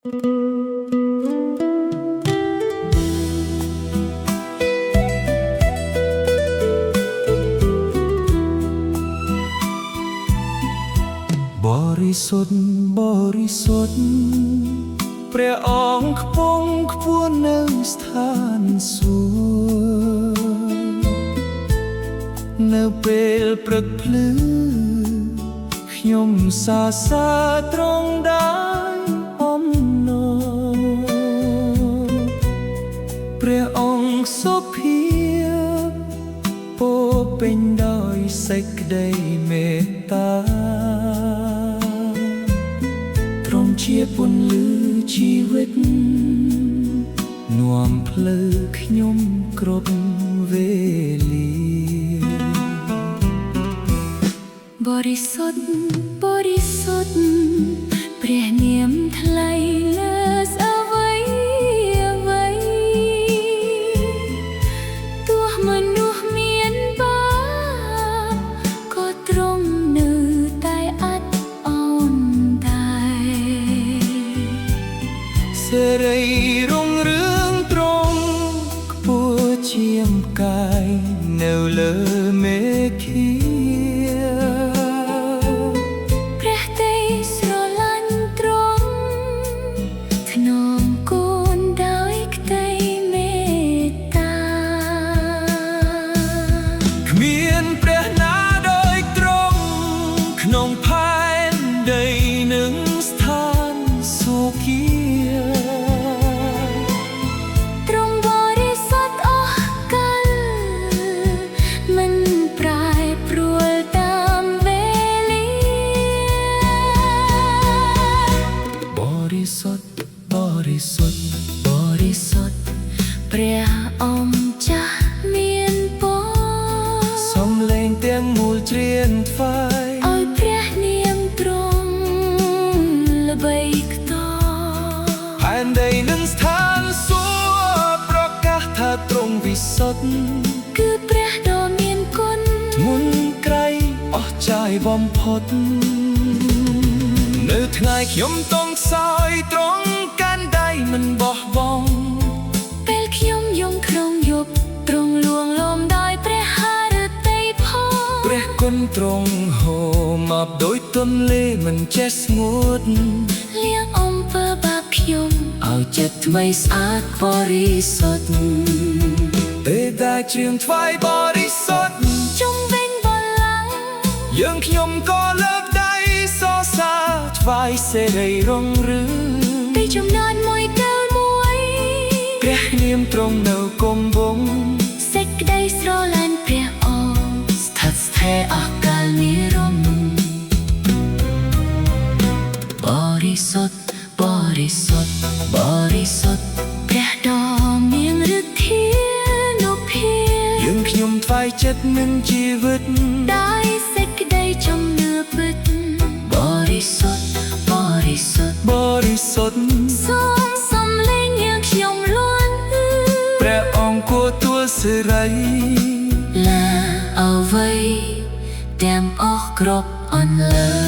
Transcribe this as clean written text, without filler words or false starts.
บริสุทธิ์บริสุทธิ์ព្រះអង្គខ្ពង់ខ្ពស់នៅស្ថានសួគ៌នៅពេលព្រឹកភ្លឺខ្ញុំសរសើរទ្រង់ដែរអំណរព្រះអង្គសុភាពពោពេញដោយសេចក្តីមេត្តាទ្រង់ជាពន្លឺជីវិតនាំផ្លូវខ្ញុំគ្រប់វេលាបរិសុទ្ធបរិសុទ្ធព្រះនាមថ្លៃលើសអ្វីអ្វីទោះមនុស្សមានបាបក៏ទ្រង់នៅតែអត់ឱនដែរសេរីរុងរឿងទ្រង់ខ្ពស់ជាងកាយនៅលើមេឃាក្នុងផែនដីនឹងស្ថានសុគីទ្រង់បរិសុទ្ធអស់កលមិនប្រែប្រួលតាមវេលាបរិសុទ្ធបរិសុទ្ធបរិសុទ្ធព្រះអង្គចាស់មានពរសំឡេងទាំងមូលច្រៀងថ្វាយផែនដីនឹងស្ថានសួគ៌ប្រកាសថាទ្រង់វិសុទ្ធគឺព្រះដ៏មានគុណធ្ងន់ក្រៃអស្ចារ្យបំផុតនៅថ្ងៃខ្ញុំទង់ខ្សោយទ្រង់កាន់ដៃមិនបោះបង់ពេលខ្ញុំយំក្នុងយប់ទ្រង់លួងលោមដោយព្រះហឫទ័យផងព្រះគុណទ្រង់ហូរមកដោយទន្លេមិនចេះស្ងួតលៀងអំពើបាបខ្ញុំឲ្យចិត្តថ្មីស្អាតបរិសុទ្ធពេលដែលច្រៀងថ្វាយបរិសុទ្ធជុំវិញបល្ល័ង្កយើងខ្ញុំក៏លើកដៃសរសើរថ្វាយសេរីរុងរឿងពីចំណត់មួយកែវមួយព្រះនាមទ្រង់នៅគង់វង្សសេចក្តីស្រឡាញ់ព្រះអង្គស្ថិតស្ថេរអស់កលនិរន្តរបរិសុទ្ធបរិសុទ្ធបរិសុទ្ធព្រះដ៏មានឫទ្ធានុភាពយើងខ្ញុំថ្វាយចិត្តនឹងជីវិតដោយសេចក្តីជំនឿពិតបរិសុទ្ធបរិសុទ្ធបរិសុទ្ធសូមសំឡេងយើងខ្ញុំលន់ព្រះអង្គគួរទួសិរីឡាអ្វីទាំងអស់គ្រប់អន្លើ